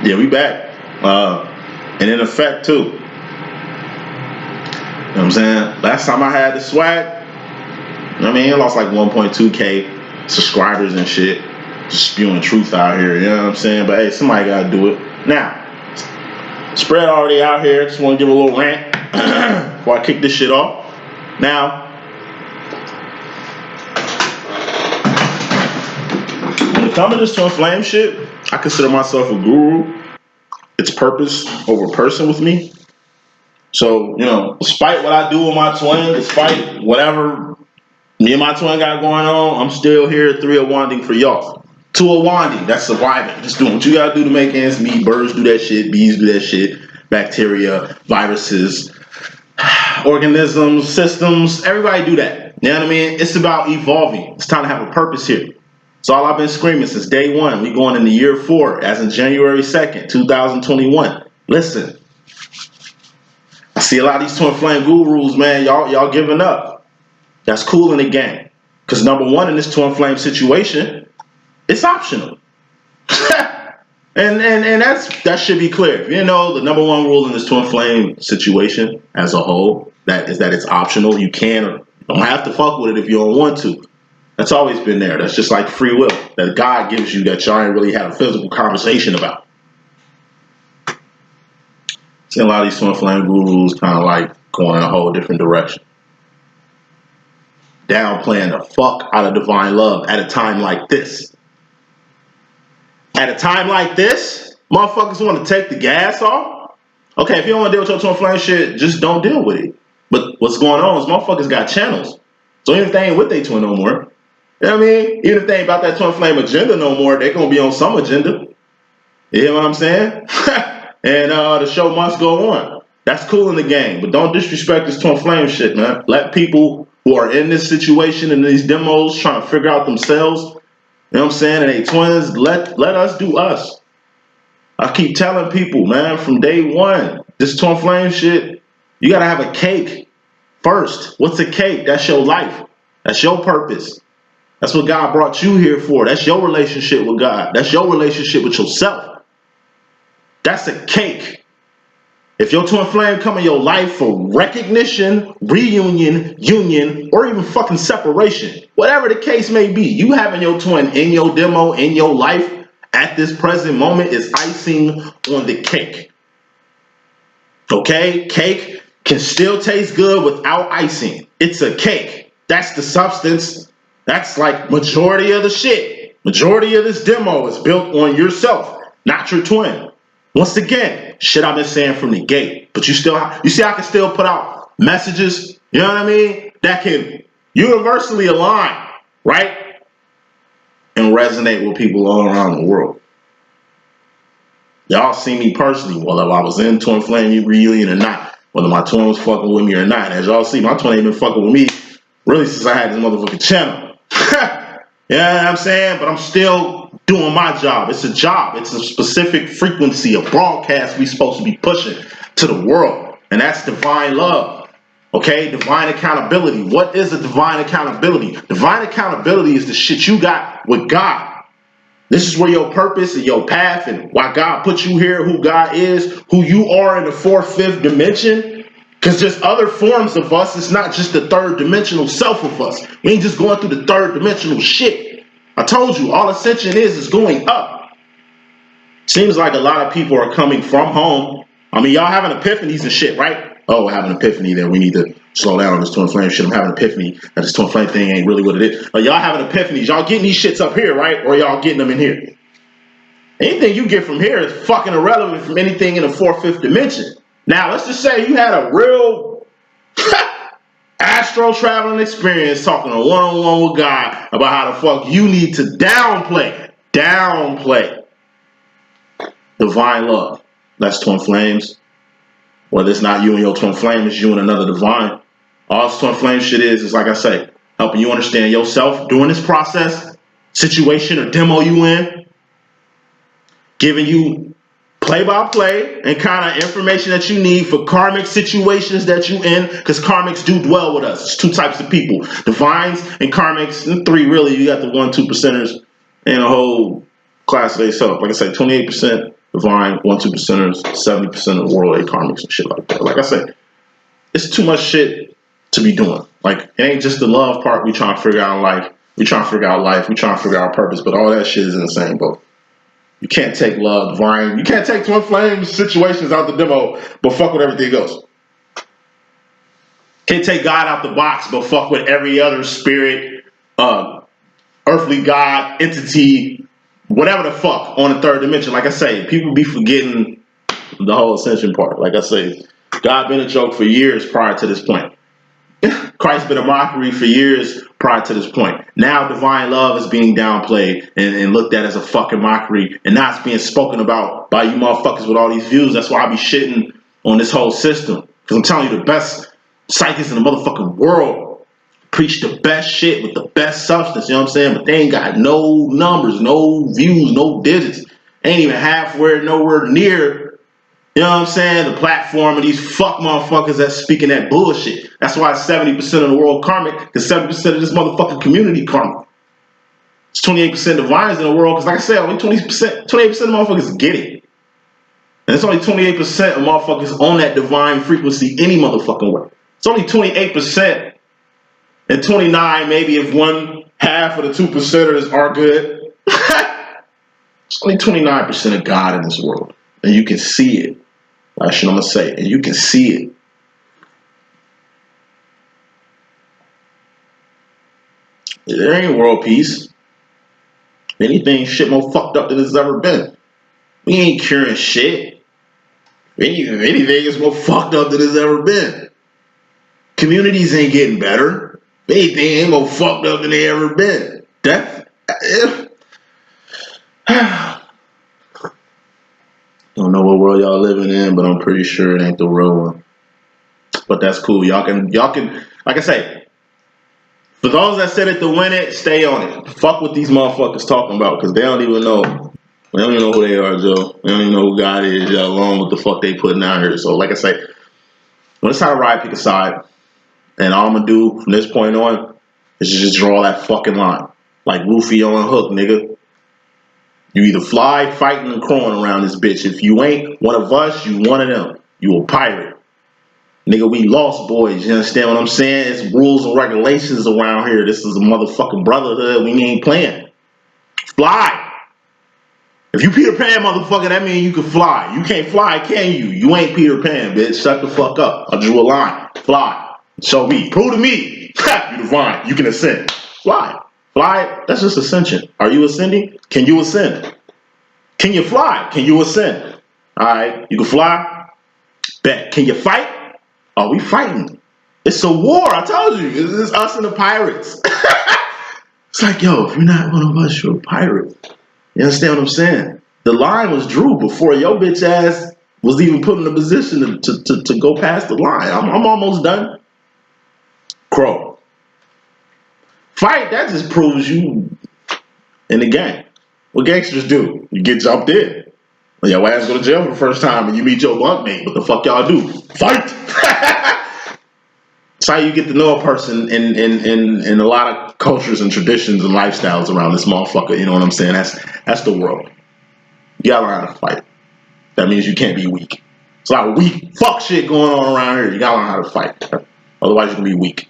Yeah, we back. And in effect too. You know what I'm saying? Last time I had the swag, I mean, I lost like 1.2K subscribers and shit. Just spewing truth out here, you know what I'm saying? But hey, somebody gotta do it. Now, spread already out here. Just want to give a little rant before I kick this shit off. Now, when it comes to this twin flame shit, I consider myself a guru. It's purpose over person with me. So, you know, despite what I do with my twin, despite whatever me and my twin got going on, I'm still here 3 of wanding for y'all. 2 of wanding, that's surviving. Just doing what you gotta do to make ends meet. Birds do that shit, bees do that shit, bacteria, viruses, organisms, systems, everybody do that. You know what I mean? It's about evolving. It's time to have a purpose here. It's all I've been screaming since day one. We going into year 4, as in January 2nd, 2021. Listen, I see a lot of these twin flame gurus, man. Y'all giving up. That's cool in the game. Because number one, in this twin flame situation, it's optional. and that should be clear. You know, the number one rule in this twin flame situation as a whole, that it's optional. You can or don't have to fuck with it if you don't want to. That's always been there. That's just like free will that God gives you that y'all ain't really had a physical conversation about. See a lot of these twin flame gurus kind of like going in a whole different direction. Downplaying the fuck out of divine love at a time like this. At a time like this, motherfuckers want to take the gas off. Okay, if you don't want to deal with your twin flame shit, just don't deal with it. But what's going on is motherfuckers got channels. So even if they ain't with their twin no more, you know what I mean? Even if they ain't about that twin flame agenda no more, they're going to be on some agenda. You hear what I'm saying? And the show must go on. That's cool in the game, but don't disrespect this twin flame shit, man. Let people who are in this situation, in these demos, trying to figure out themselves, you know what I'm saying, and they twins, let us do us. I keep telling people, man, from day one, this twin flame shit, you got to have a cake first. What's a cake? That's your life. That's your purpose. That's what God brought you here for. That's your relationship with God. That's your relationship with yourself. That's a cake. If your twin flame come in your life for recognition, reunion, union, or even fucking separation, whatever the case may be, you having your twin in your demo, in your life at this present moment is icing on the cake. Okay? Cake can still taste good without icing. It's a cake. That's the substance. That's like majority of the shit. Majority of this demo is built on yourself, not your twin. Once again, shit I've been saying from the gate. But you see I can still put out messages, you know what I mean, that can universally align, right? And resonate with people all around the world. Y'all see me personally, whether I was in twin flame reunion or not, whether my twin was fucking with me or not. As y'all see, my twin ain't been fucking with me really since I had this motherfucking channel. You know what I'm saying? But I'm still doing my job. It's a job. It's a specific frequency, a broadcast we supposed to be pushing to the world. And that's divine love. Okay? Divine accountability. What is a divine accountability? Divine accountability is the shit you got with God. This is where your purpose and your path and why God put you here, who God is, who you are in the 4th, 5th dimension. Because there's other forms of us. It's not just the 3rd dimensional self of us. We ain't just going through the 3rd dimensional shit. I told you, all ascension is going up. Seems like a lot of people are coming from home. I mean, y'all having epiphanies and shit, right? Oh, we're having an epiphany there. We need to slow down on this twin flame shit. I'm having an epiphany that this twin flame thing ain't really what it is. But y'all having epiphanies. Y'all getting these shits up here, right? Or y'all getting them in here. Anything you get from here is fucking irrelevant from anything in the 4th, 5th dimension. Now, let's just say you had a real astro traveling experience talking a one-on-one with God about how the fuck you need to downplay divine love. That's twin flames. Whether it's not you and your twin flame, it's you and another divine. All this twin flame shit is like I say, helping you understand yourself during this process, situation or demo you in, giving you play-by-play and kind of information that you need for karmic situations that you in, because karmics do dwell with us. It's 2 types of people, divines and karmics, and 3 really. You got the 1-2 percenters and a whole class of themselves. Like I said, 28% divine 1-2%ers, 70% of the world ain't karmics and shit like that. Like I said, it's too much shit to be doing. Like, it ain't just the love part we trying to figure out in life. We trying to figure out life. We trying to figure out purpose. But all that shit is in the same boat. You can't take love, divine. You can't take twin flame situations out the demo, but fuck with everything else. Can't take God out the box, but fuck with every other spirit, earthly God, entity, whatever the fuck on the third dimension. Like I say, people be forgetting the whole ascension part. Like I say, God been a joke for years prior to this point. Christ been a mockery for years prior to this point. Now divine love is being downplayed and looked at as a fucking mockery. And now it's being spoken about by you motherfuckers with all these views. That's why I be shitting on this whole system. Because I'm telling you, the best psychics in the motherfucking world preach the best shit with the best substance, you know what I'm saying? But they ain't got no numbers, no views, no digits. Ain't even halfway, nowhere near, you know what I'm saying, the platform of these fuck motherfuckers that's speaking that bullshit. That's why 70% of the world karmic, because 70% of this motherfucking community karmic. It's 28% divines in the world, because like I said, only 28% of motherfuckers get it. And it's only 28% of motherfuckers on that divine frequency any motherfucking way. It's only 28% and 29 maybe if one half of the 2%ers are good. It's only 29% of God in this world. And you can see it. That's what I'm going to say. And you can see it. There ain't world peace. If anything, shit more fucked up than it's ever been. We ain't curing shit. If anything, it's more fucked up than it's ever been. Communities ain't getting better. If anything, ain't more fucked up than they ever been. Death. Don't know what world y'all living in, but I'm pretty sure it ain't the real one. But that's cool. Y'all can, like I say, for those that said it to win it, stay on it. Fuck what these motherfuckers talking about, because they don't even know. They don't even know who they are, Joe. They don't even know who God is, along with the fuck they putting out here. So, like I say, when it's time to ride, pick a side. And all I'm gonna do from this point on is just draw that fucking line. Like Luffy on a hook, nigga. You either fly, fighting, and crawling around this bitch. If you ain't one of us, you one of them. You a pirate. Nigga, we lost boys. You understand what I'm saying? It's rules and regulations around here. This is a motherfucking brotherhood. We ain't playing. Fly. If you Peter Pan, motherfucker, that means you can fly. You can't fly, can you? You ain't Peter Pan, bitch. Shut the fuck up. I drew a line. Fly. Show me. Prove to me. You divine. You can ascend. Fly. Fly, that's just ascension. Are you ascending? Can you ascend? Can you fly? Can you ascend? Alright, you can fly? Bet. Can you fight? Are we fighting? It's a war, I told you. It's us and the pirates. It's like, yo, if you're not one of us, you're a pirate. You understand what I'm saying? The line was drew before your bitch ass was even put in a position to go past the line. I'm almost done. Crow. Fight, that just proves you in the game. What gangsters do? You get jumped in. When your ass go to jail for the first time and you meet your bunkmate, what the fuck y'all do? Fight! That's how you get to know a person in a lot of cultures and traditions and lifestyles around this motherfucker. You know what I'm saying? That's the world. You gotta learn how to fight. That means you can't be weak. It's a lot of weak fuck shit going on around here. You gotta learn how to fight. Otherwise you're gonna be weak.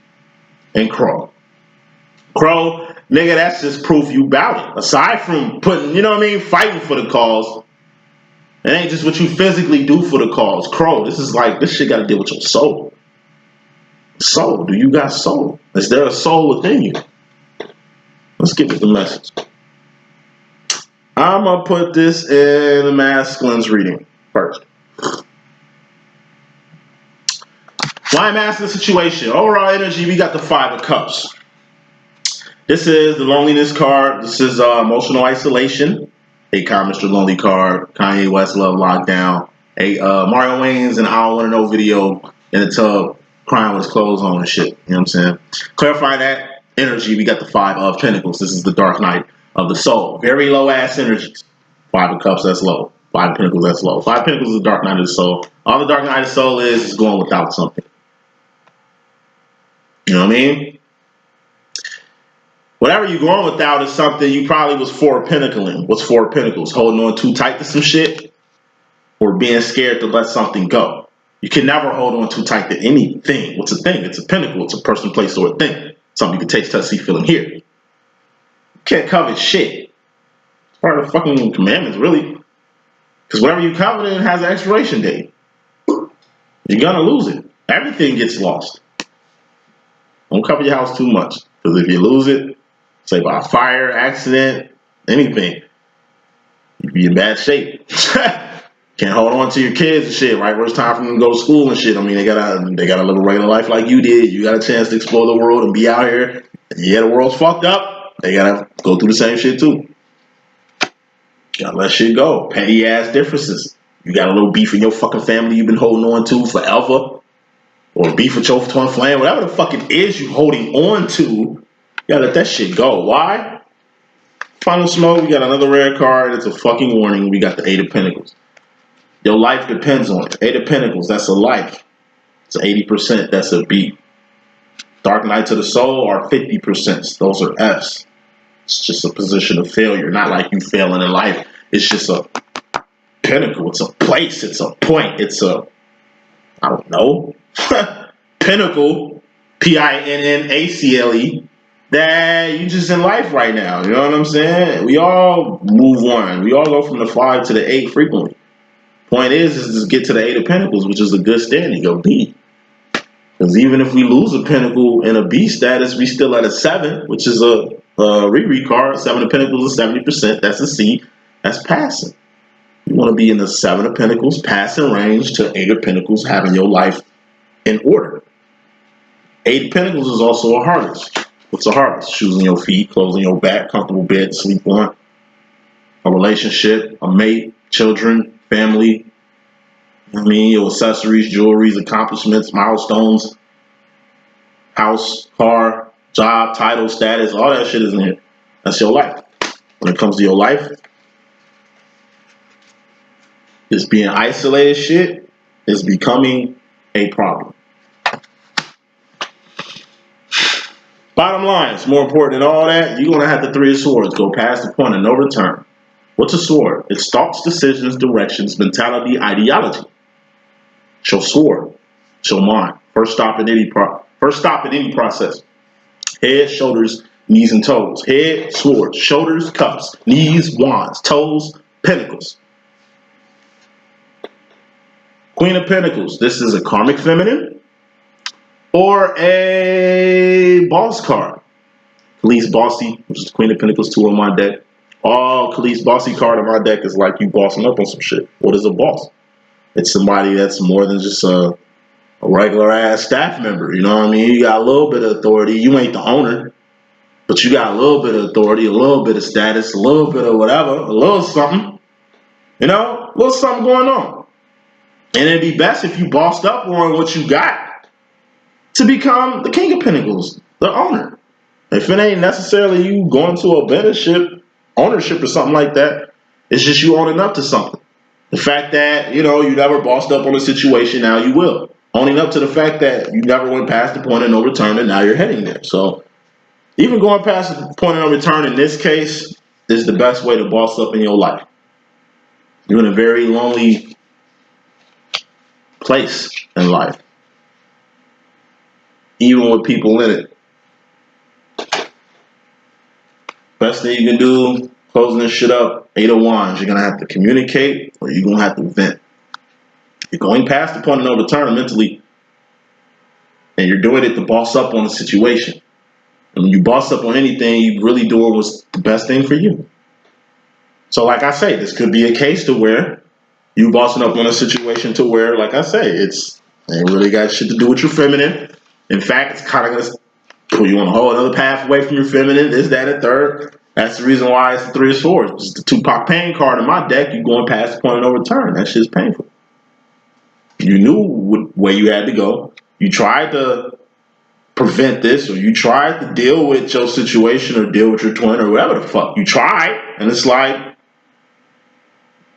And Crow, nigga, that's just proof you bout it. Aside from putting, you know what I mean, fighting for the cause, it ain't just what you physically do for the cause. Crow, this shit gotta deal with your soul. Soul, do you got soul? Is there a soul within you? Let's get to the message. I'm gonna put this in the masculine's reading first. Why master the situation? Overall energy, we got the 5 of Cups. This is the loneliness card. This is emotional isolation. A Mr. Lonely card. Kanye West Love Lockdown. A Mario Wayne's and I Don't Want to Know video in the tub crying with his clothes on and shit. You know what I'm saying? Clarify that energy. We got the 5 of Pentacles. This is the dark night of the soul. Very low ass energies. 5 of Cups, that's low. 5 of Pentacles, that's low. 5 of Pentacles is the dark night of the soul. All the dark night of the soul is going without something. You know what I mean? Whatever you're going without is something you probably was 4 of Pentacles. What's 4 of Pentacles? Holding on too tight to some shit. or being scared to let something go. You can never hold on too tight to anything. What's a thing? It's a pinnacle. It's a person, place, or a thing. Something you can taste, touch, see, feel, and hear. You can't covet shit. It's part of the fucking commandments, really. Because whatever you covet, it has an expiration date. You're gonna lose it. Everything gets lost. Don't cover your house too much. Because if you lose it, say by a fire, accident, anything, you'd be in bad shape. Can't hold on to your kids and shit, right? Where it's time for them to go to school and shit. I mean, they gotta live a regular life like you did. You got a chance to explore the world and be out here. And yeah, the world's fucked up. They gotta go through the same shit too. Gotta let shit go. Petty ass differences. You got a little beef in your fucking family you've been holding on to forever. Or beef with your twin flame. Whatever the fuck it is you holding on to, you gotta let that shit go. Why? Final smoke, we got another rare card. It's a fucking warning. We got the Eight of Pentacles. Your life depends on it. Eight of Pentacles, that's a life. It's 80%, that's a B. Dark Nights of the Soul are 50%. Those are Fs. It's just a position of failure. Not like you failing in life. It's just a pinnacle. It's a place. It's a point. It's a, I don't know, pinnacle, Pinnacle, that you just in life right now. You know what I'm saying? We all move on. We all go from the 5 to the 8 frequently. Point is just get to the Eight of Pentacles, which is a good standing, a B. Because even if we lose a Pentacle in a B status, we still at a 7, which is a reread card. 7 of Pentacles is 70%. That's a C. That's passing. You want to be in the 7 of Pentacles, passing range to 8 of Pentacles, having your life in order. 8 of Pentacles is also a harvest. What's a harvest? Shoes on your feet, clothes on your back, comfortable bed to sleep on, a relationship, a mate, children, family, your accessories, jewelries, accomplishments, milestones, house, car, job, title, status, all that shit is in here. That's your life. When it comes to your life, this being isolated shit is becoming a problem. Bottom line, it's more important than all that. You're going to have the Three of Swords go past the point of no return. What's a sword? It's thoughts, decisions, directions, mentality, ideology. It's your sword. It's your mind. First stop in any process. Head, shoulders, knees, and toes. Head, sword. Shoulders, cups. Knees, wands. Toes, pentacles. Queen of Pentacles. This is a karmic feminine or a boss card. Khalees Bossy, which is Queen of Pentacles 2 on my deck. All Khalees Bossy card on my deck is like you bossing up on some shit. What is a boss? It's somebody that's more than just a regular ass staff member. You know what I mean? You got a little bit of authority. You ain't the owner, but you got a little bit of authority, a little bit of status, a little bit of whatever, a little something. A little something going on. And it'd be best if you bossed up on what you got to become the King of Pentacles, the owner. If it ain't necessarily you going to a ownership or something like that, it's just you owning up to something. The fact that, you never bossed up on a situation, now you will. Owning up to the fact that you never went past the point of no return and now you're heading there. So even going past the point of no return in this case is the best way to boss up in your life. You're in a very lonely place in life, even with people in it. Best thing you can do, closing this shit up, 8 of Wands. You're going to have to communicate or you're going to have to vent. You're going past the point of no return mentally, and you're doing it to boss up on a situation. And when you boss up on anything, you really doing what's the best thing for you. So like I say, this could be a case to where you bossing up on a situation to where, like I say, it ain't really got shit to do with your feminine. In fact, it's kind of going to pull you on a whole other path away from your feminine, this, that, and third. That's the reason why it's the Three of Swords. It's the Tupac Pain card in my deck. You're going past the point of no return. That shit's painful. You knew where you had to go. You tried to prevent this, or you tried to deal with your situation or deal with your twin or whatever the fuck. You tried, and it's like,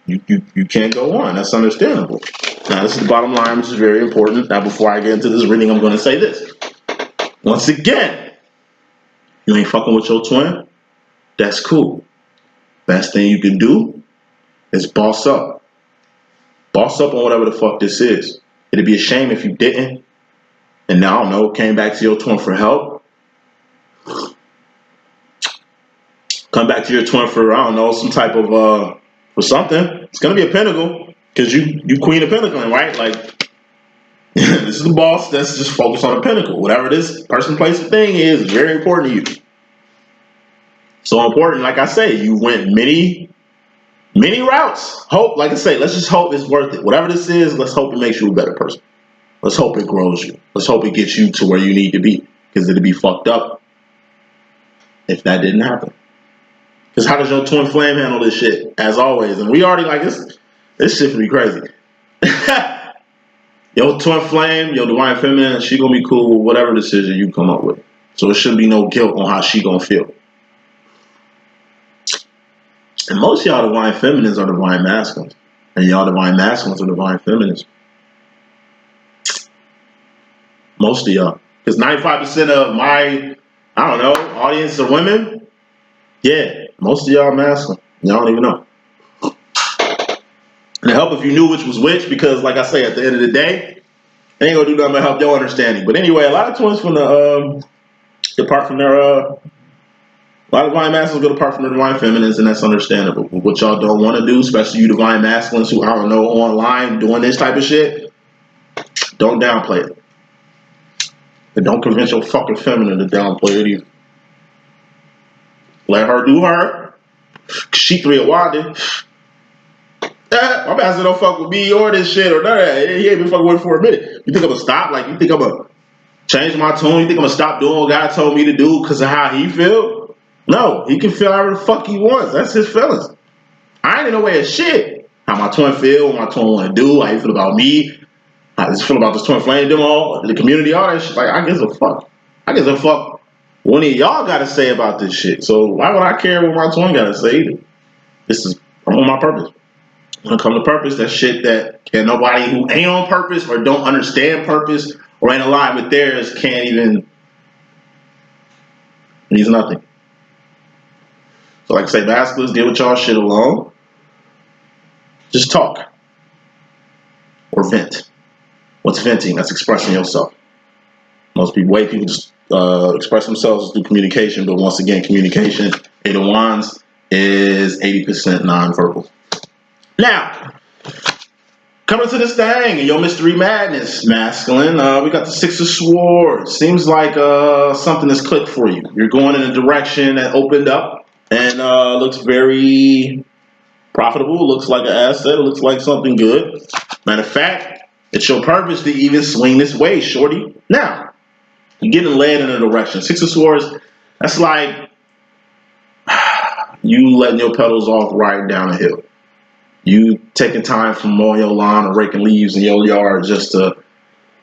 you can't go on. That's understandable. Now, this is the bottom line, which is very important. Now, before I get into this reading, I'm going to say this. Once again, you ain't fucking with your twin. That's cool. Best thing you can do is boss up. Boss up on whatever the fuck this is. It'd be a shame if you didn't. And now, I don't know, came back to your twin for help. Come back to your twin for, I don't know, some type of, for something. It's going to be a pentacle. Because you queen of pentacling, right? Like, this is the boss that's just focused on a pinnacle. Whatever this person, place, or thing is very important to you. So important, like I say, you went many routes. Hope, like I say, let's just hope it's worth it. Whatever this is, let's hope it makes you a better person. Let's hope it grows you. Let's hope it gets you to where you need to be. Because it'd be fucked up if that didn't happen. Because how does your twin flame handle this shit? As always. And we already like this shit would be crazy. Your twin flame, your divine feminine, she gonna be cool with whatever decision you come up with. So it should be no guilt on how she gonna feel. And most of y'all divine feminines are divine masculines. And y'all divine masculines are divine feminines. Most of y'all. Because 95% of my, I don't know, audience are women. Yeah, most of y'all are masculine. Y'all don't even know. And it help if you knew which was which, because like I say, at the end of the day, it ain't gonna do nothing but help your understanding. But anyway, a lot of twins from the depart from their a lot of divine masculines go depart from their divine feminines, and that's understandable. But what y'all don't want to do, especially you divine masculines who, I don't know, online doing this type of shit, don't downplay it. And don't convince your fucking feminine to downplay it either. Let her do her. She 3 of wanted. My master don't fuck with me or this shit or none of that. He ain't been fucking with it for a minute. You think I'm gonna stop? Like, you think I'm gonna change my tone? You think I'm gonna stop doing what God told me to do because of how he feel? No, he can feel however the fuck he wants. That's his feelings. I ain't in no way of shit. How my twin feel, what my twin want to do, how he feel about me, how he feel about this twin flame demo, the community, all that shit. Like, I gives a fuck. I gives a fuck what any of y'all got to say about this shit. So why would I care what my twin got to say either? I'm on my purpose. When it comes to purpose, that shit that can nobody who ain't on purpose or don't understand purpose or ain't aligned with theirs can't even, means nothing. So like I say, masculines, get with y'all shit alone. Just talk. Or vent. What's venting? That's expressing yourself. Most people, way people just express themselves through communication, but once again, communication, 8 of Wands, is 80% non-verbal. Now, coming to this thing, your mystery madness, masculine. We got the 6 of Swords. Seems like something has clicked for you. You're going in a direction that opened up and looks very profitable. Looks like an asset. It looks like something good. Matter of fact, it's your purpose to even swing this way, shorty. Now, you're getting led in a direction. 6 of Swords, that's like you letting your pedals off riding down a hill. You taking time from mowing your lawn or raking leaves in your yard just to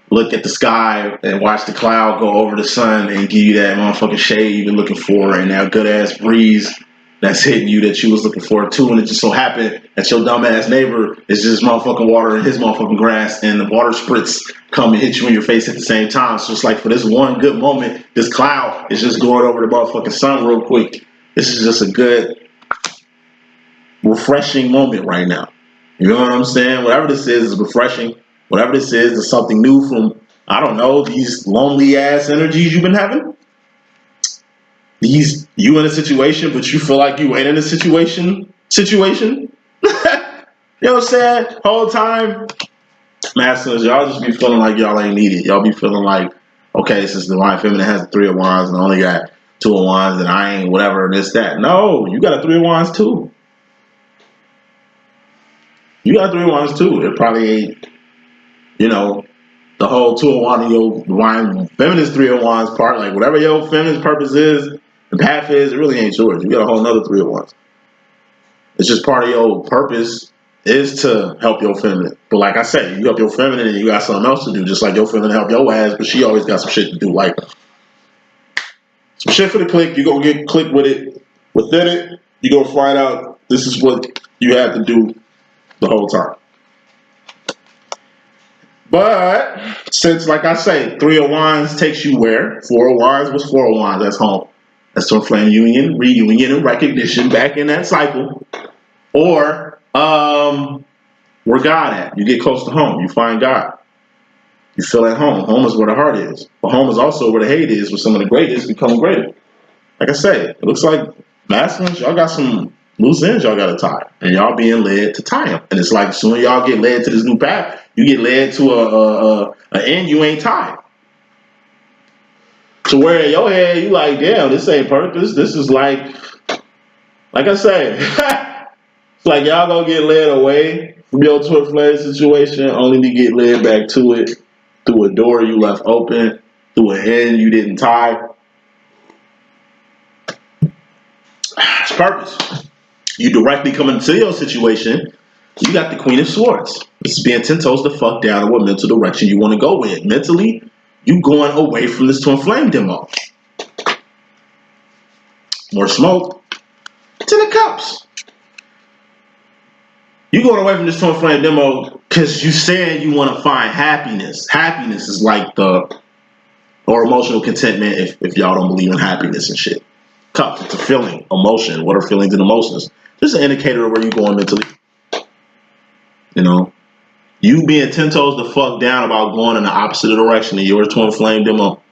look at the sky and watch the cloud go over the sun and give you that motherfucking shade you've been looking for and that good ass breeze that's hitting you that you was looking for too. And it just so happened that your dumb ass neighbor is just motherfucking watering his motherfucking grass and the water spritz come and hit you in your face at the same time. So it's like for this one good moment, this cloud is just going over the motherfucking sun real quick. This is just a good, refreshing moment right now. You know what I'm saying? Whatever this is refreshing. Whatever this is something new from, I don't know, these lonely ass energies you've been having. These, you in a situation, but you feel like you ain't in a situation. You know what I'm saying? Whole time, masculines, y'all just be feeling like y'all ain't needed. Y'all be feeling like, okay, since the divine feminine has the 3 of Wands and I only got 2 of Wands and I ain't whatever, this, that. No, you got a 3 of Wands too. You got 3 of Wands too. It probably ain't, you know, the whole 2 of Wands and your divine feminine's 3 of Wands part. Like whatever your feminine's purpose is, the path is, it really ain't yours. You got a whole nother 3 of Wands. It's just part of your purpose is to help your feminine. But like I said, you help your feminine and you got something else to do, just like your feminine help your ass, but she always got some shit to do. Like some shit for the click, you're gonna get clicked with it. Within it, you're gonna find out this is what you have to do the whole time. But since, like I say, 3 of Wands takes you where? 4 of Wands was 4 of Wands. That's home. That's twin flame union, reunion, and recognition back in that cycle. Or Where God at? You get close to home. You find God. You feel at home. Home is where the heart is. But home is also where the hate is, where some of the greatest become greater. Like I said, it looks like masculines, y'all got some loose ends y'all got to tie. And y'all being led to tie them. And it's like as soon as y'all get led to this new path, you get led to an end you ain't tied. So where in your head, you like, damn, this ain't purpose. This is like I said, it's like y'all gonna get led away from your twin flame situation only to get led back to it through a door you left open, through an end you didn't tie. It's purpose. You directly come into your situation, you got the Queen of Swords. This is being 10 toes the fuck down in what mental direction you want to go in. Mentally, you going away from this twin flame demo. More smoke. 10 of Cups. You going away from this twin flame demo because you saying you want to find happiness. Happiness is like or emotional contentment if y'all don't believe in happiness and shit. Cups, it's a feeling, emotion. What are feelings and emotions? Just an indicator of where you're going mentally. You know, you being 10 toes the fuck down about going in the opposite direction of your twin flame demo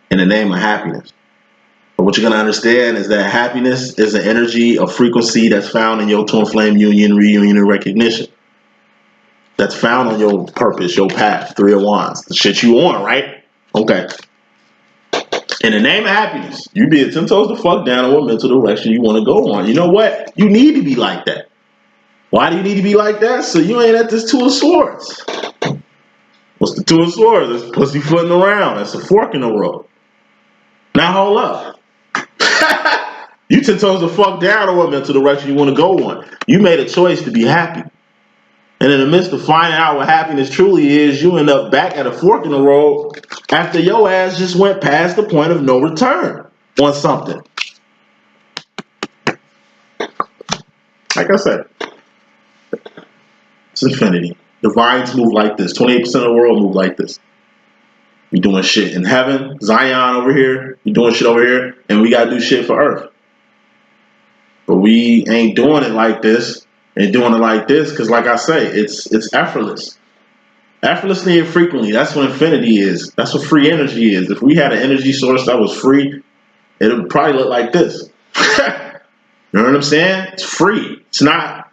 in the name of happiness. But what you're going to understand is that happiness is an energy, a frequency that's found in your twin flame union, reunion, and recognition. That's found on your purpose, your path, 3 of Wands. The shit you on, right? Okay. In the name of happiness, you be 10 toes the fuck down in what mental direction you want to go on. You know what? You need to be like that. Why do you need to be like that? So you ain't at this 2 of Swords. What's the 2 of Swords? It's pussyfooting around. That's a fork in the road. Now hold up. You 10 toes the fuck down in what mental direction you want to go on. You made a choice to be happy. And in the midst of finding out what happiness truly is, you end up back at a fork in the road after your ass just went past the point of no return on something. Like I said, it's infinity. Divines move like this. 28% of the world move like this. We doing shit in heaven, Zion over here, we doing shit over here, and we gotta do shit for Earth. But we ain't doing it like this and doing it like this because, like I say, it's effortless. Effortlessly and frequently, that's what infinity is. That's what free energy is. If we had an energy source that was free, it would probably look like this. You know what I'm saying? It's free. It's not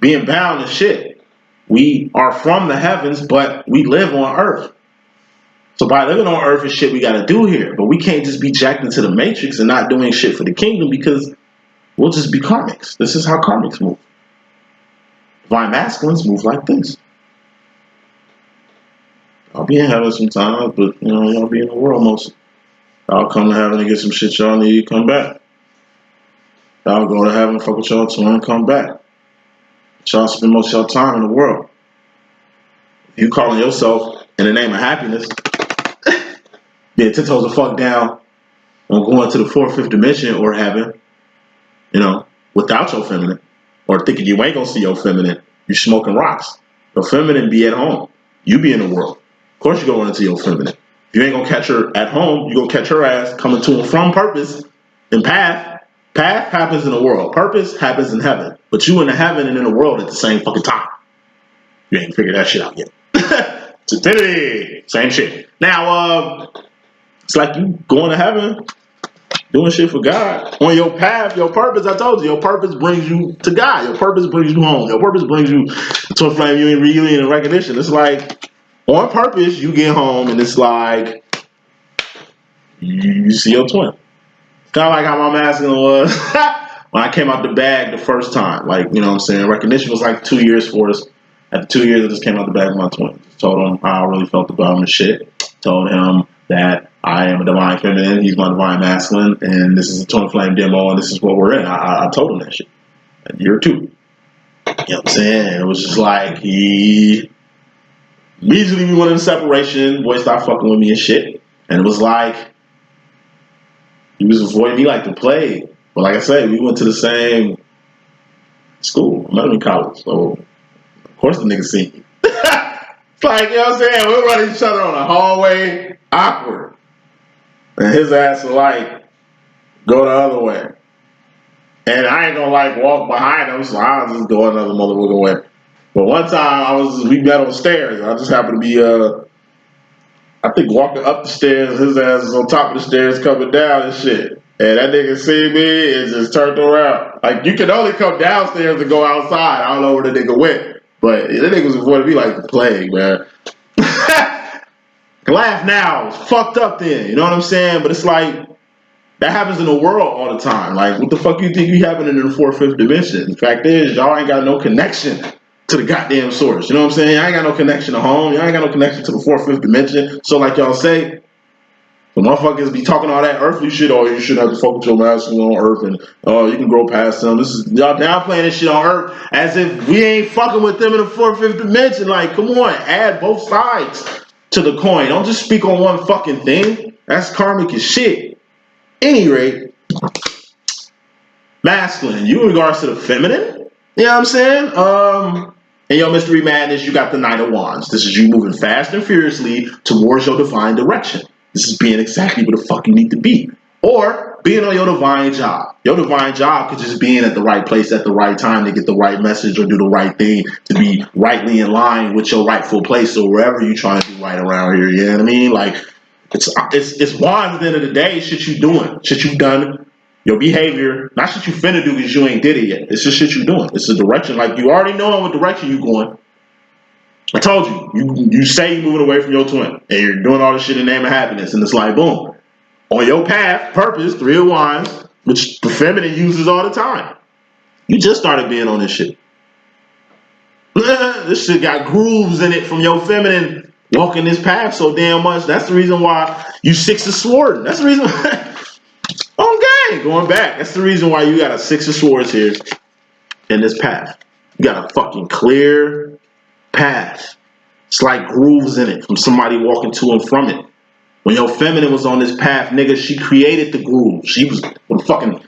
being bound to shit. We are from the heavens, but we live on Earth. So by living on Earth is shit we got to do here. But we can't just be jacked into the matrix and not doing shit for the kingdom because we'll just be karmics. This is how karmics move. Divine masculines move like this. I'll be in heaven sometimes, but you know, y'all be in the world mostly. Y'all come to heaven and get some shit y'all need, come back. Y'all go to heaven, fuck with y'all twin, come back. Y'all spend most of your time in the world. If you calling yourself in the name of happiness, being 10 toes the fuck down on going to the 4th, 5th dimension or heaven, you know, without your feminine, or thinking you ain't gonna see your feminine, you smoking rocks. Your feminine be at home. You be in the world. Of course you go run into your feminine. If you ain't gonna catch her at home, you gonna catch her ass coming to and from purpose and path. Path happens in the world. Purpose happens in heaven. But you in the heaven and in the world at the same fucking time. You ain't figured that shit out yet. It's infinity. Same shit. Now, it's like you going to heaven, doing shit for God. On your path, your purpose, I told you, your purpose brings you to God. Your purpose brings you home. Your purpose brings you to a flame union, reunion, and recognition. It's like, on purpose, you get home, and it's like, you see your twin. Kind of like how my masculine was when I came out the bag the first time. Like, you know what I'm saying? Recognition was like 2 years for us. After 2 years, I just came out the bag with my twin. Just told him how I really felt about him and shit. Told him that I am a divine feminine, he's my divine masculine, and this is a twin flame demo, and this is what we're in. I told him that shit. At year 2. You know what I'm saying? It was just like, he immediately we went into separation, boy started fucking with me and shit. And it was like, he was avoiding me like the plague. But like I said, we went to the same school. I met him in college. So, of course the nigga seen me. It's like, you know what I'm saying? We're running each other on the hallway. Awkward. And his ass will like, go the other way. And I ain't gonna like walk behind him, so I'll just go another motherfucking way. But one time we met on stairs. I just happened to be I think walking up the stairs, his ass is on top of the stairs coming down and shit. And that nigga see me and just turned around. Like, you can only come downstairs to go outside. I don't know where the nigga went. But that nigga was avoiding me like the plague, man. Laugh now. It's fucked up then. You know what I'm saying? But it's like, that happens in the world all the time. Like, what the fuck you think you happening in the 4th, 5th dimension? The fact is, y'all ain't got no connection to the goddamn source. You know what I'm saying? Y'all ain't got no connection to home. Y'all ain't got no connection to the 4th, 5th dimension. So like y'all say, the motherfuckers be talking all that earthly shit. Oh, you shouldn't have to fuck with your masculine on earth, and oh, you can grow past them. This is y'all downplaying this shit on earth as if we ain't fucking with them in the 4th, 5th dimension. Like, come on, add both sides to the coin. Don't just speak on one fucking thing. That's karmic as shit. Any rate, masculine. You in regards to the feminine, you know what I'm saying? In your mystery madness, you got the Knight of Wands. This is you moving fast and furiously towards your divine direction. This is being exactly where the fuck you need to be. Or being on your divine job. Your divine job could just being at the right place at the right time to get the right message or do the right thing, to be rightly in line with your rightful place or wherever you're trying to do right around here. You know what I mean? Like, it's wands at the end of the day. Shit you doing. Shit you've done. Your behavior, not shit you finna do because you ain't did it yet. It's just shit you doing. It's a direction. Like, you already know in what direction you going. I told you, you say you're moving away from your twin, and you're doing all this shit in the name of happiness, and it's like, boom. On your path, purpose, 3 of Wands, which the feminine uses all the time. You just started being on this shit. This shit got grooves in it from your feminine walking this path so damn much. That's the reason why you 6 of Swords. That's the reason why. Okay, going back. That's the reason why you got a 6 of Swords here in this path. You got a fucking clear path. It's like grooves in it from somebody walking to and from it. When your feminine was on this path, nigga, she created the groove. She was with a fucking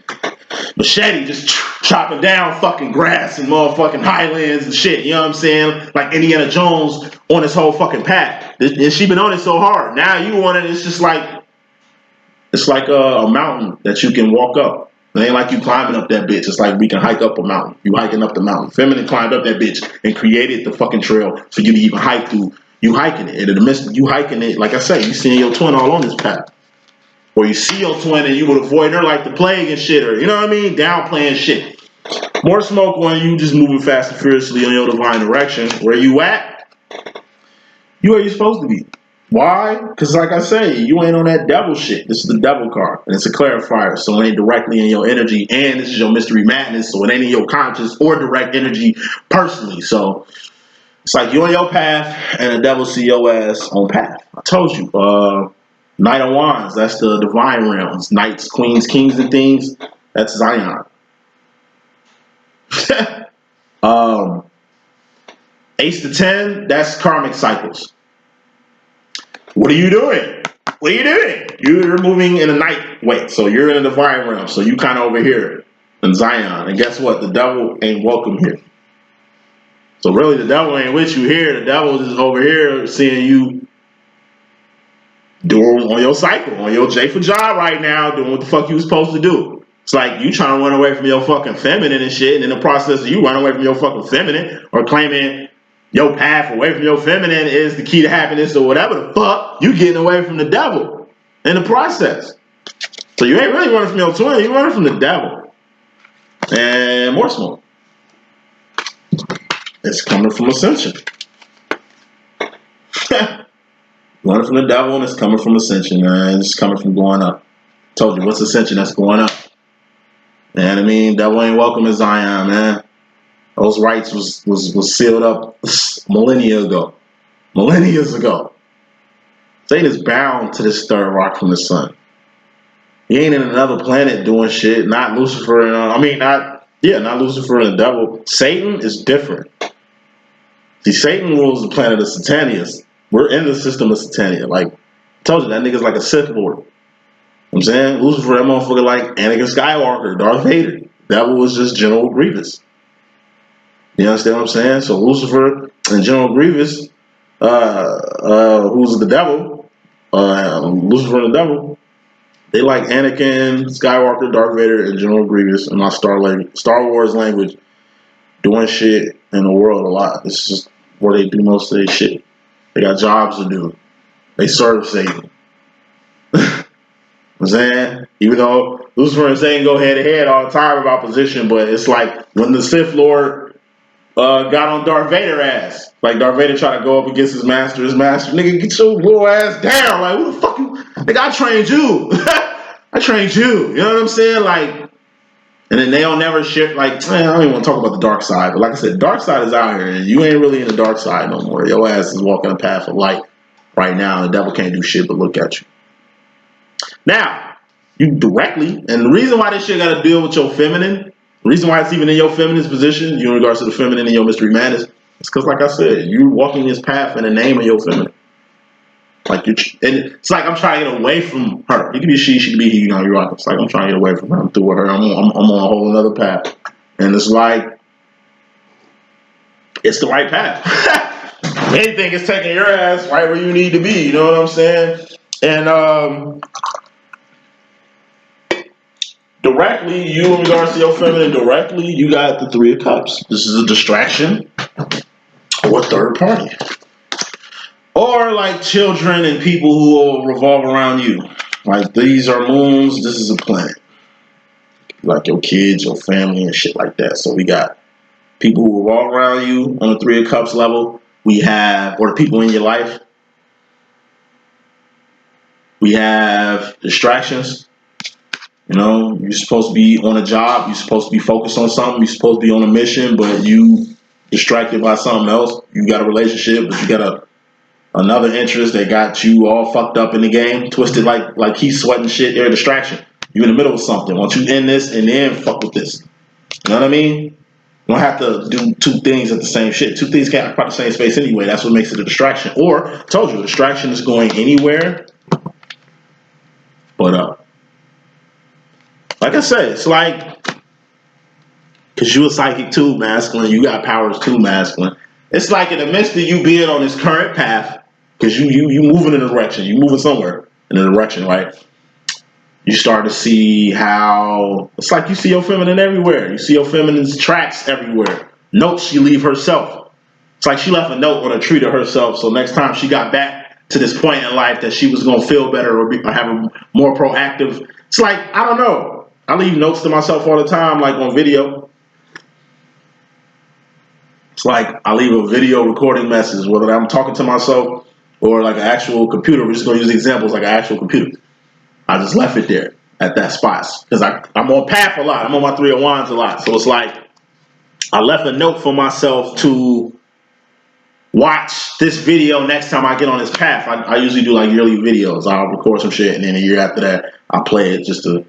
machete just chopping down fucking grass and motherfucking highlands and shit. You know what I'm saying? Like Indiana Jones on this whole fucking path. And she been on it so hard. Now you want it, it's just like, it's like a mountain that you can walk up. It ain't like you climbing up that bitch. It's like we can hike up a mountain. You hiking up the mountain. Feminine climbed up that bitch and created the fucking trail for you to even hike through. You hiking it. And in the midst of you hiking it, like I say, you seeing your twin all on this path. Or you see your twin and you would avoid her like the plague and shit. Or, you know what I mean? Downplaying shit. More smoke when you just moving fast and furiously in your divine direction. Where you at? You where you supposed to be. Why? Because like I say, you ain't on that devil shit. This is the devil card. And it's a clarifier. So it ain't directly in your energy. And this is your mystery madness. So it ain't in your conscious or direct energy personally. So it's like you on your path and the devil see your ass on path. I told you. Knight of Wands. That's the divine realms. Knights, queens, kings, and things. That's Zion. Ace to 10. That's karmic cycles. What are you doing? What are you doing? You're moving in a night way. So you're in a divine realm. So you kind of over here in Zion. And guess what? The devil ain't welcome here. So really the devil ain't with you here. The devil is over here seeing you doing on your cycle, on your J for job right now, doing what the fuck you was supposed to do. It's like you trying to run away from your fucking feminine and shit. And in the process of you running away from your fucking feminine or claiming your path away from your feminine is the key to happiness or whatever the fuck, you getting away from the devil in the process. So you ain't really running from your twin, you running from the devil. And more smoke. It's coming from Ascension. Running from the devil and it's coming from Ascension, man. It's coming from going up. Told you, what's Ascension? That's going up. You know what I mean? Devil ain't welcome in Zion, man. Those rights was sealed up millennia ago. Millennias ago. Satan is bound to this third rock from the sun. He ain't in another planet doing shit. Not Lucifer. Not Lucifer and the devil. Satan is different. See, Satan rules the planet of Satanius. We're in the system of Satania. Like, I told you, that nigga's like a Sith Lord. You know what I'm saying? Lucifer, that motherfucker like Anakin Skywalker, Darth Vader. Devil was just General Grievous. You understand what I'm saying? So Lucifer and General Grievous, who's the devil, Lucifer and the devil, they like Anakin Skywalker, Darth Vader, and General Grievous, in my Star Wars language, doing shit in the world a lot. This is just where they do most of their shit. They got jobs to do. They serve Satan. I'm saying? Even though Lucifer and Satan go head to head all the time about position, but it's like when the Sith Lord got on Darth Vader ass. Like Darth Vader tried to go up against his master, nigga, get your little ass down. Like, who the fuck you? Nigga, I trained you. I trained you. You know what I'm saying? Like, and then they don't never share, like, man, I don't even want to talk about the dark side, but like I said, dark side is out here, and you ain't really in the dark side no more. Your ass is walking a path of light right now, and the devil can't do shit but look at you. Now, you directly, and the reason why this shit got to deal with your feminine, the reason why it's even in your feminine position, in regards to the feminine in your mystery madness, it's because, like I said, you walking this path in the name of your feminine. Like you, and it's like I'm trying to get away from her. It could be she could be he. You know, you're right. It's like I'm trying to get away from her. I'm through with her. I'm on a whole another path, and it's like it's the right path. Anything is taking your ass right where you need to be. You know what I'm saying? And directly, you in regards to your feminine, directly, you got the Three of Cups. This is a distraction or a third party. Or like children and people who will revolve around you. Like these are moons, this is a planet. Like your kids, your family, and shit like that. So we got people who revolve around you on the Three of Cups level. We have, or the people in your life. We have distractions. You know, you're supposed to be on a job. You're supposed to be focused on something. You're supposed to be on a mission, but you distracted by something else. You got a relationship, but you got another interest that got you all fucked up in the game, twisted like he's sweating shit. They're a distraction. You in the middle of something. Once you end this and then fuck with this. You know what I mean? You don't have to do two things at the same shit. Two things can't occupy the same space anyway. That's what makes it a distraction. Or, I told you, a distraction is going anywhere but up. Like I said, it's like, because you a psychic too, masculine. You got powers too, masculine. It's like in the midst of you being on this current path, because you moving in a direction, you moving somewhere in a direction, right? You start to see how it's like you see your feminine everywhere. You see your feminine's tracks everywhere. Notes she leave herself. It's like she left a note on a tree to herself. So next time she got back to this point in life that she was gonna feel better or have a more proactive. It's like, I don't know. I leave notes to myself all the time, like on video. It's like I leave a video recording message, whether I'm talking to myself or like an actual computer. We're just gonna use examples like an actual computer. I just left it there at that spot because I'm on path a lot. I'm on my Three of Wands a lot. So it's like I left a note for myself to watch this video next time I get on this path. I usually do like yearly videos. I'll record some shit and then a year after that I'll play it just to,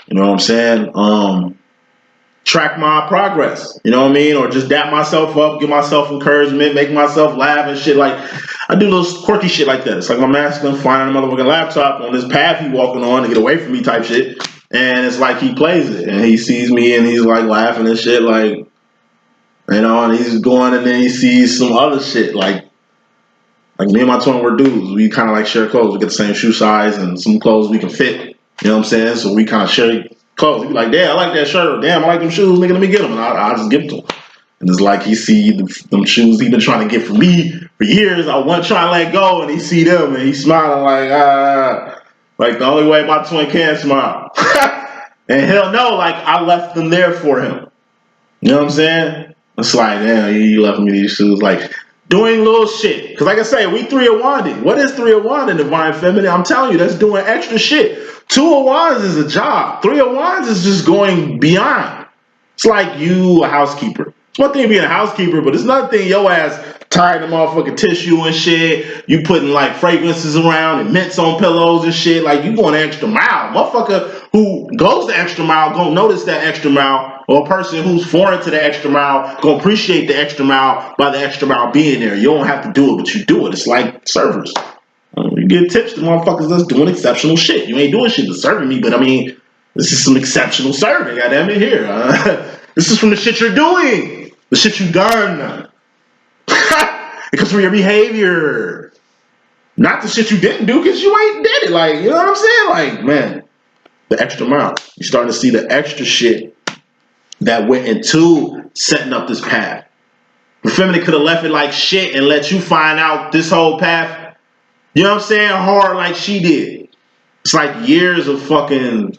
you know what I'm saying? Track my progress, you know what I mean? Or just dap myself up, give myself encouragement, make myself laugh and shit. Like, I do little quirky shit like that. It's like my masculine flying a motherfucking laptop on this path he walking on to get away from me type shit. And it's like he plays it and he sees me and he's like laughing and shit, like, you know, and he's going and then he sees some other shit. Like me and my twin were dudes. We kind of like share clothes. We get the same shoe size and some clothes we can fit. You know what I'm saying? So we kind of share clothes. He'd be like, damn, I like that shirt. Damn, I like them shoes. Nigga, let me get them. And I just give them to him. And it's like he see them shoes he been trying to get for me for years. I wasn't trying to let go. And he see them and he's smiling like the only way my twin can smile. And he'll know, like, I left them there for him. You know what I'm saying? It's like, damn, you left me these shoes. Like, doing little shit. Because like I say, we Three of Wands. What is Three of Wands in Divine Feminine? I'm telling you, that's doing extra shit. Two of Wands is a job. Three of Wands is just going beyond. It's like you a housekeeper. It's one thing being a housekeeper, but it's another thing your ass tying the motherfucking tissue and shit. You putting like fragrances around and mints on pillows and shit. Like you going the extra mile. Motherfucker who goes the extra mile gonna notice that extra mile. Or a person who's foreign to the extra mile gonna appreciate the extra mile by the extra mile being there. You don't have to do it, but you do it. It's like servers. You get tips to motherfuckers that's doing exceptional shit. You ain't doing shit to serving me, but I mean, this is some exceptional serving. Goddamn it, here. This is from the shit you're doing, the shit you done. It comes from your behavior, not the shit you didn't do because you ain't did it. Like, you know what I'm saying? Like, man, the extra mile. You're starting to see the extra shit that went into setting up this path. The feminine could have left it like shit and let you find out this whole path, you know what I'm saying, hard like she did. It's like years of fucking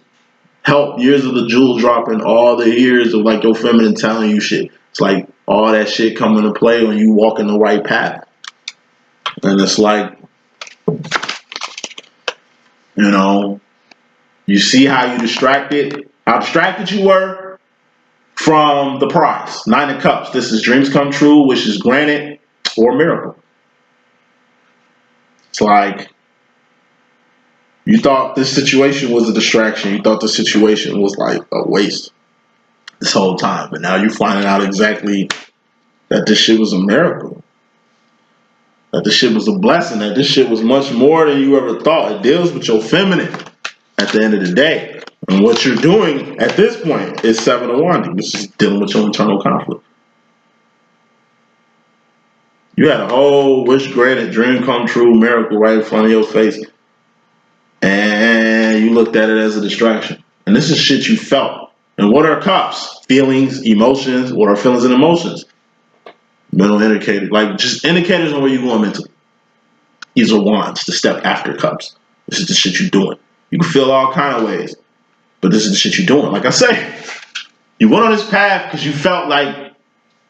help, years of the jewel dropping, all the years of like your feminine telling you shit. It's like all that shit come into play when you walk in the right path. And it's like, you know, you see how you distracted, how distracted you were from the prize. 9 of Cups. This is dreams come true, wishes granted, or miracle. It's like you thought this situation was a distraction. You thought the situation was like a waste this whole time. But now you're finding out exactly that this shit was a miracle. That this shit was a blessing. That this shit was much more than you ever thought. It deals with your feminine at the end of the day. And what you're doing at this point is 7 of Wands. This is dealing with your internal conflict. You had a whole wish granted, dream come true, miracle right in front of your face. And you looked at it as a distraction. And this is shit you felt. And what are Cups? Feelings, emotions. What are feelings and emotions? Mental indicators. Like just indicators on where you're going mentally. These are Wands, the step after Cups. This is the shit you're doing. You can feel all kind of ways. But this is the shit you're doing. Like I say, you went on this path because you felt like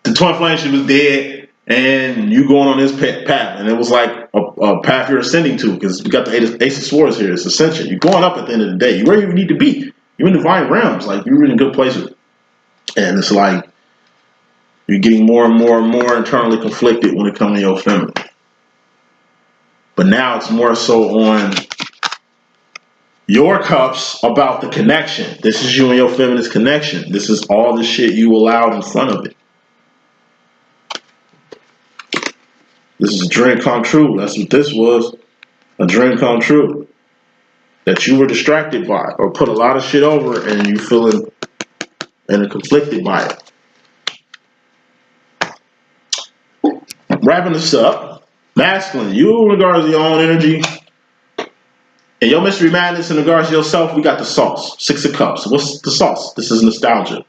the twin flame shit was dead and you going on this path. And it was like a path you're ascending to because we got the Ace of Swords here. It's Ascension. You're going up at the end of the day. You're where you need to be. You're in divine realms. Like you're in a good place. And it's like you're getting more and more and more internally conflicted when it comes to your feminine. But now it's more so on your Cups about the connection. This is you and your feminine's connection. This is all the shit you allowed in front of it. This is a dream come true. That's what this was. A dream come true. That you were distracted by or put a lot of shit over and you feeling and conflicted by it. Wrapping this up. Masculine. You in regards to your own energy. In your mystery madness in regards to yourself, we got the sauce. 6 of Cups. What's the sauce? This is nostalgia.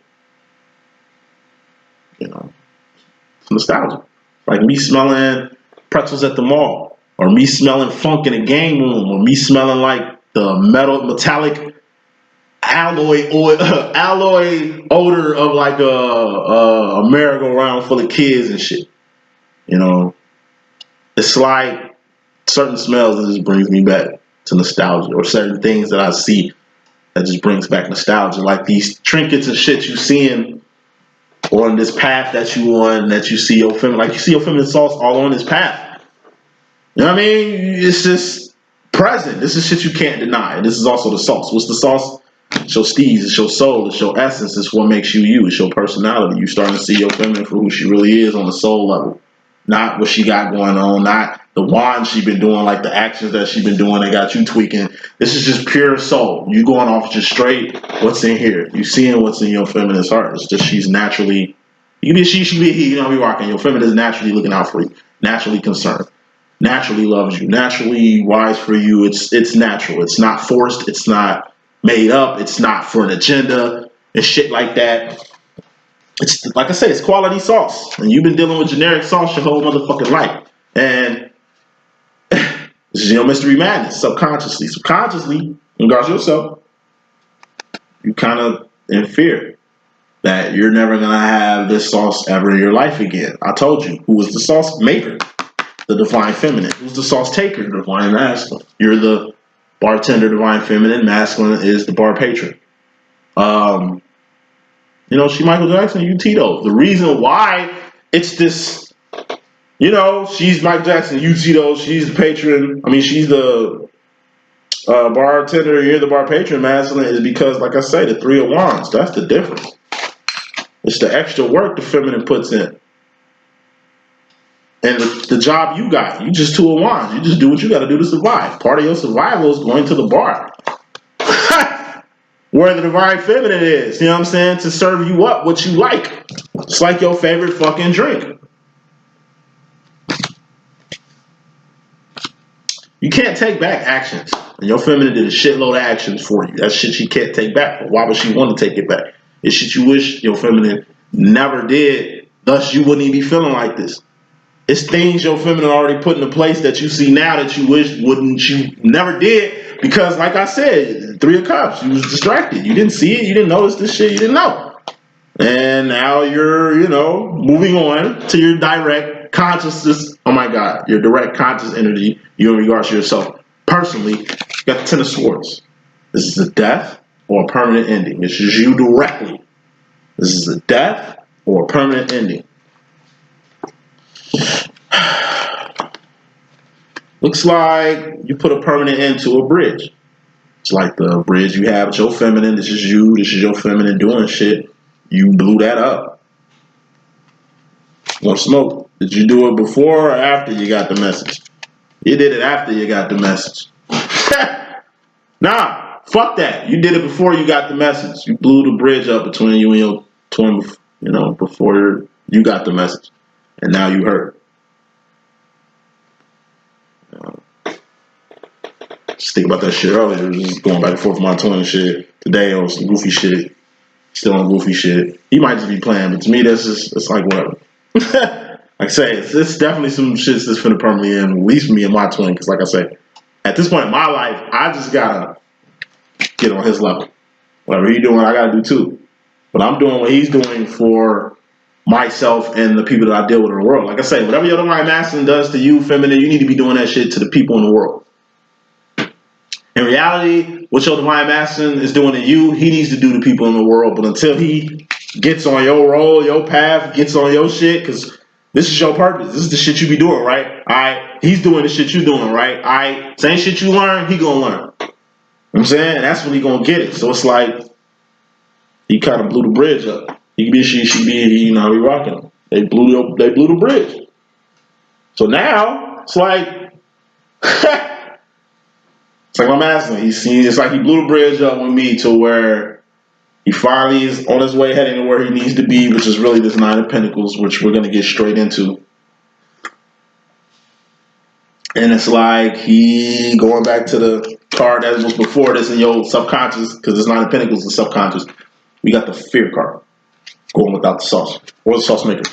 You know, it's nostalgia. Like me smelling pretzels at the mall, or me smelling funk in a game room, or me smelling like the metallic alloy odor of like a merry-go-round full of kids and shit. You know, it's like certain smells that just brings me back to nostalgia, or certain things that I see that just brings back nostalgia, like these trinkets and shit you seeing on this path that you on, that you see your feminine, like you see your feminine sauce all on this path. You know what I mean? It's just present. This is shit you can't deny. This is also the sauce. What's the sauce? It's your steez, it's your soul, it's your essence, it's what makes you you, it's your personality. You starting to see your feminine for who she really is on the soul level. Not what she got going on, not the wand she been doing, like the actions that she been doing that got you tweaking. This is just pure soul. You going off just straight what's in here. You seeing what's in your feminine's heart. It's just she's naturally, you be she be he, you know, be rocking. Your feminine is naturally looking out for you, naturally concerned, naturally loves you, naturally wise for you. It's natural. It's not forced. It's not made up. It's not for an agenda and shit like that. It's like I say, it's quality sauce, and you've been dealing with generic sauce your whole motherfucking life. And this is your mystery madness, subconsciously. Subconsciously, in regards to yourself, you kind of in fear that you're never gonna have this sauce ever in your life again. I told you, who was the sauce maker? The divine feminine. Who's the sauce taker? The divine masculine. You're the bartender, divine feminine. Masculine is the bar patron. You know, she Michael Jackson, you Tito. The reason why it's this, you know, she's Michael Jackson, you Tito, she's the patron. I mean, she's the bartender, you're the bar patron, masculine, is because, like I say, the 3 of Wands. That's the difference. It's the extra work the feminine puts in. And the job you got, you just 2 of Wands. You just do what you got to do to survive. Part of your survival is going to the bar. Where the divine feminine is, you know what I'm saying? To serve you up what you like. It's like your favorite fucking drink. You can't take back actions. And your feminine did a shitload of actions for you. That's shit she can't take back. But why would she want to take it back? It's shit you wish your feminine never did. Thus, you wouldn't even be feeling like this. It's things your feminine already put into place that you see now that you wish you never did. Because, like I said, 3 of Cups, you was distracted. You didn't see it. You didn't notice this shit. You didn't know. And now you're, moving on to your direct consciousness. Oh my God, your direct conscious energy, you in regards to yourself personally. You got the 10 of Swords. This is a death or a permanent ending. This is you directly. This is a death or a permanent ending. Looks like you put a permanent end to a bridge. It's like the bridge you have with your feminine. This is you. This is your feminine doing shit. You blew that up. Want smoke? Did you do it before or after you got the message? You did it after you got the message. Nah, fuck that. You did it before you got the message. You blew the bridge up between you and your twin, before you got the message. And now you heard. Just think about that shit earlier. Just going back and forth with my twin and shit. Today on some goofy shit. Still on goofy shit. He might just be playing, but to me, that's just, it's like whatever. Like I say, it's definitely some shit that's finna permanently end, at least for me and my twin, because like I say, at this point in my life, I just gotta get on his level. Whatever he's doing, I gotta do too. But I'm doing what he's doing for myself and the people that I deal with in the world. Like I say, whatever your divine masculine does to you, feminine, you need to be doing that shit to the people in the world. In reality, what your divine masculine is doing to you, he needs to do to people in the world. But until he gets on your role, your path, gets on your shit, because this is your purpose. This is the shit you be doing, right? All right, he's doing the shit you doing, right? All right, same shit you learn, he gonna learn. You know what I'm saying? And that's when he gonna get it. So it's like he kind of blew the bridge up. He be she be, he rocking. They blew the bridge. So now it's like it's like I'm asking. It's like he blew the bridge up with me to where he finally is on his way heading to where he needs to be, which is really this 9 of Pentacles, which we're gonna get straight into. And it's like he going back to the card that was before this in your subconscious, because this 9 of Pentacles is subconscious. We got the Fear card going without the sauce or the sauce maker.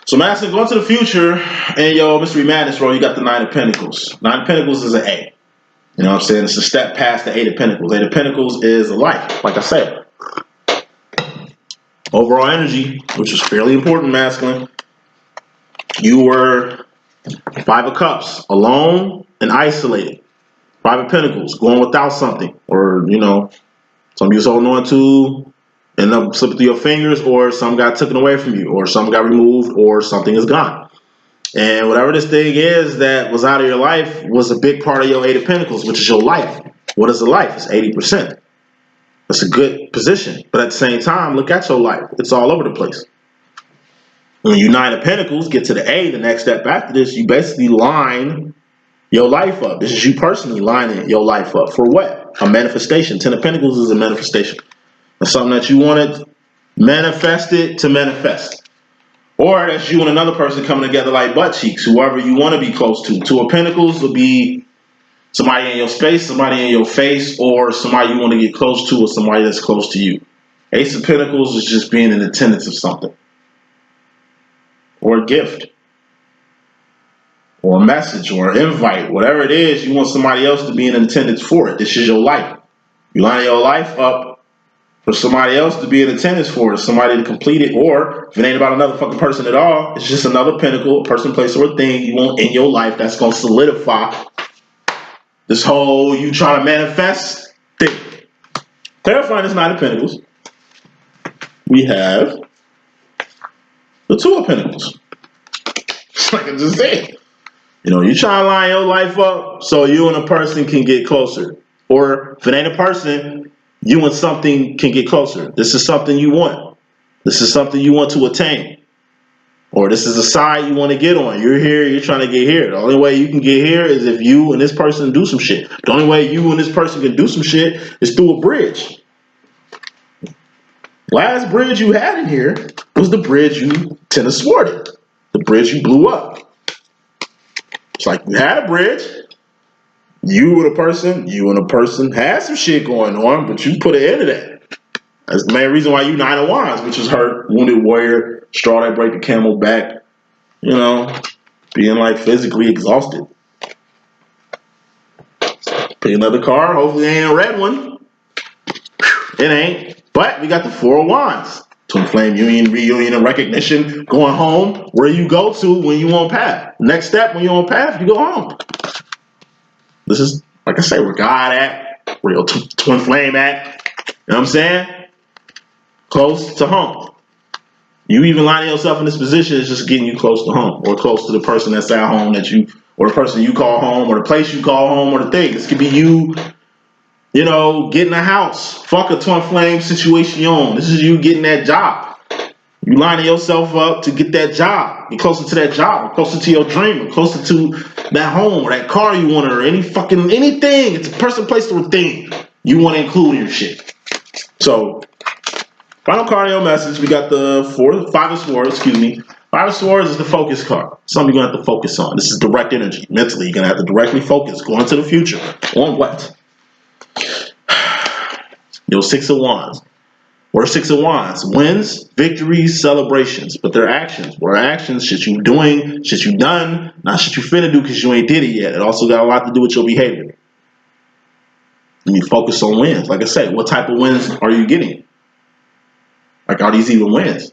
So Madison, going to the future and your Mystery Madness role, you got the 9 of Pentacles. 9 of Pentacles is an A. You know what I'm saying? It's a step past the 8 of Pentacles. 8 of Pentacles is a life, like I said. Overall energy, which is fairly important, masculine. You were 5 of Cups, alone and isolated. 5 of Pentacles, going without something. Or, some you was holding on to, end up slipping through your fingers, or some got taken away from you, or some got removed, or something is gone. And whatever this thing is that was out of your life was a big part of your 8 of Pentacles, which is your life. What is the life? It's 80%. That's a good position. But at the same time, look at your life. It's all over the place. When you 9 of Pentacles get to the A, the next step after this, you basically line your life up. This is you personally lining your life up. For what? A manifestation. 10 of Pentacles is a manifestation. It's something that you wanted manifested to manifest. Or that's you and another person coming together like butt cheeks, whoever you want to be close to. 2 of Pentacles will be somebody in your space, somebody in your face, or somebody you want to get close to, or somebody that's close to you. Ace of Pentacles is just being in attendance of something. Or a gift. Or a message, or an invite. Whatever it is, you want somebody else to be in attendance for it. This is your life. You line your life up for somebody else to be in attendance for it, somebody to complete it, or if it ain't about another fucking person at all, it's just another pinnacle, person, place, or thing you want in your life that's going to solidify this whole you trying to manifest thing. Clarifying this 9 of Pentacles, we have the 2 of Pentacles. Like I just said, you trying to line your life up so you and a person can get closer, or if it ain't a person, you and something can get closer. This is something you want. This is something you want to attain. Or this is a side you want to get on. You're here, you're trying to get here. The only way you can get here is if you and this person do some shit. The only way you and this person can do some shit is through a bridge. Last bridge you had in here was the bridge you tend to thwarted. The bridge you blew up. It's like you had a bridge. You and a person had some shit going on, but you put an end to that. That's the main reason why you 9 of Wands, which is hurt, wounded warrior, straw that break the camel back, you know, being like physically exhausted. Pick another card. Hopefully it ain't a red one. It ain't. But we got the 4 of Wands. Twin flame union, reunion, and recognition. Going home, where you go to when you on path. Next step, when you're on path, you go home. This is, like I say, where God at, where your twin flame at. You know what I'm saying? Close to home. You even lining yourself in this position is just getting you close to home, or close to the person that's at home that you, or the person you call home, or the place you call home, or the thing. This could be you, you know, getting a house. Fuck a twin flame situation. This is you getting that job. You lining yourself up to get that job. Be closer to that job, or closer to your dream, or closer to that home, or that car you wanted, or any fucking anything. It's a person, place, or a thing you want to include in your shit. So, final card in your message, we got the 5 of Swords, excuse me. 5 of Swords is the focus card. Something you're going to have to focus on. This is direct energy. Mentally, you're going to have to directly focus. Go into the future. On what? Your 6 of Wands. What are 6 of Wands? Wins, victories, celebrations. But they're actions. What are actions? Shit you doing, shit you done, not shit you finna do because you ain't did it yet. It also got a lot to do with your behavior. You need to focus on wins. Like I said, what type of wins are you getting? Like, are these even wins?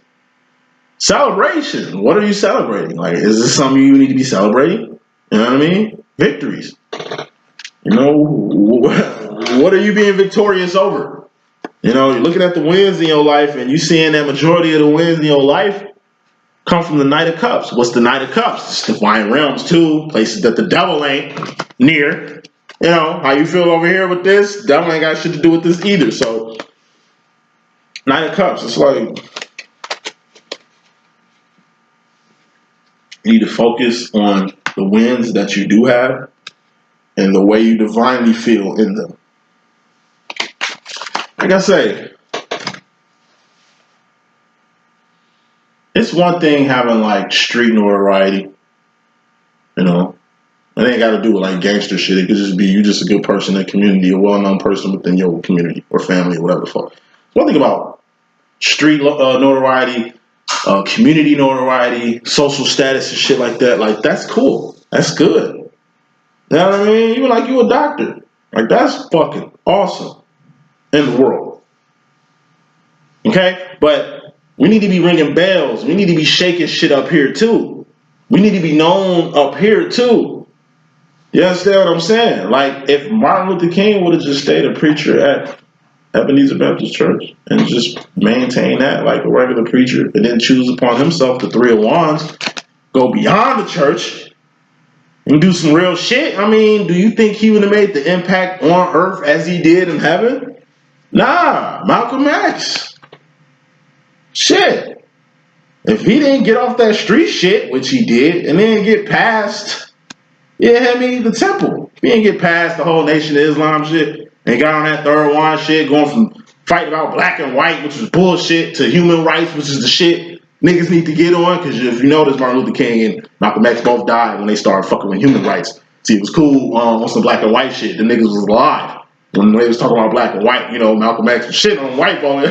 Celebration. What are you celebrating? Like, is this something you need to be celebrating? You know what I mean? Victories. You know, what are you being victorious over? You know, you're looking at the wins in your life and you seeing that majority of the wins in your life come from the Knight of Cups. What's the Knight of Cups? It's divine realms too, places that the devil ain't near. You know, how you feel over here with this? Devil ain't got shit to do with this either. So, Knight of Cups, it's like, you need to focus on the wins that you do have and the way you divinely feel in them. Like I say, it's one thing having like street notoriety, you know. It ain't got to do with like gangster shit. It could just be you just a good person in the community, a well-known person within your community or family or whatever the fuck. One thing about street notoriety, community notoriety, social status and shit like that, like that's cool. That's good. You know what I mean? Even like you a doctor. Like that's fucking awesome in the world. Okay? But we need to be ringing bells. We need to be shaking shit up here too. We need to be known up here too. You understand what I'm saying? Like if Martin Luther King would have just stayed a preacher at Ebenezer Baptist Church and just maintained that like a regular preacher and then choose upon himself the 3 of Wands, go beyond the church and do some real shit. I mean, do you think he would have made the impact on earth as he did in heaven? Nah, Malcolm X. Shit. If he didn't get off that street shit, which he did, and then get past, the temple. If he didn't get past the whole Nation of Islam shit and got on that 3rd wand shit, going from fighting about black and white, which was bullshit, to human rights, which is the shit niggas need to get on, because if you notice, Martin Luther King and Malcolm X both died when they started fucking with human rights. See, it was cool on some black and white shit. The niggas was alive. When they was talking about black and white, Malcolm X was shit on white folk,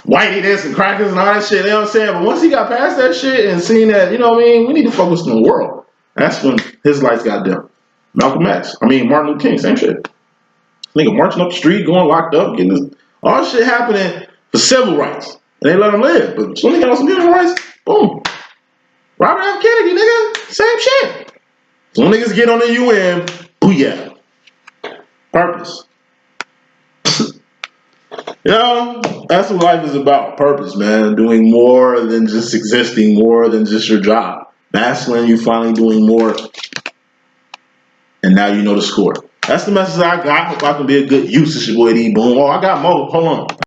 whitey this and crackers and all that shit, you know what I'm saying? But once he got past that shit and seen that, we need to focus on the world. That's when his lights got dim. Martin Luther King, same shit. Nigga marching up the street, going locked up, getting this, all this shit happening for civil rights. And they let him live. But when they got on some human rights, boom. Robert F. Kennedy, nigga, same shit. So when niggas get on the UN, booyah. Purpose. That's what life is about. Purpose, man. Doing more than just existing, more than just your job. That's when you're finally doing more. And now you know the score. That's the message I got. Hope I can be a good use. It's your boy D.Boom. Oh, I got more. Hold on.